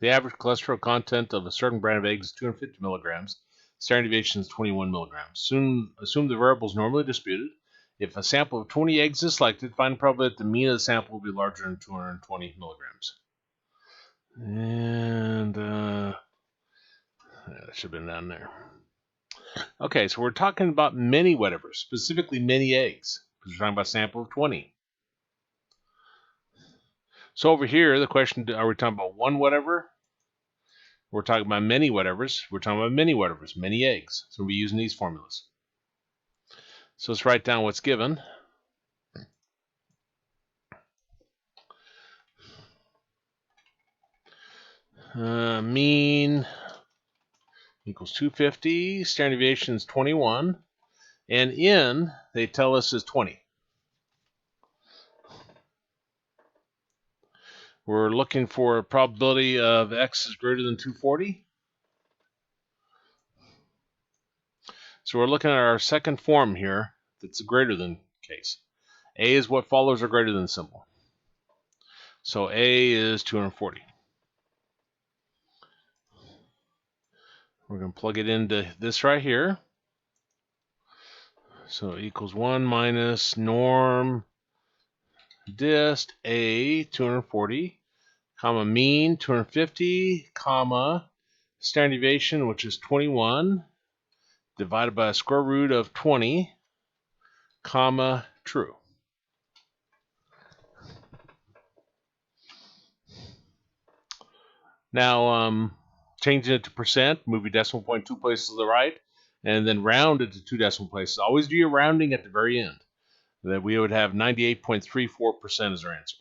The average cholesterol content of a certain brand of eggs is 250 milligrams. Standard deviation is 21 milligrams. Assume the variable is normally disputed. If a sample of 20 eggs is selected, find the probability that the mean of the sample will be larger than 220 milligrams. And that should have been down there. Okay, so we're talking about many whatevers, specifically many eggs, because we're talking about a sample of 20. So over here, the question, are we talking about one whatever? We're talking about many whatevers. We're talking about many whatevers, many eggs. So we'll be using these formulas. So let's write down what's given. Mean equals 250. Standard deviation is 21. And N, they tell us, is 20. We're looking for a probability of X is greater than 240. So we're looking at our second form here that's a greater than case. A is what follows or greater than symbol. So A is 240. We're going to plug it into this right here. So equals 1 minus norm dist A 240, comma mean 250, comma standard deviation, which is 21, divided by a square root of 20, comma true. Now, changing it to percent, move your decimal point 2 places to the right, and then round it to 2 decimal places. Always do your rounding at the very end. That we would have 98.34% as our answer.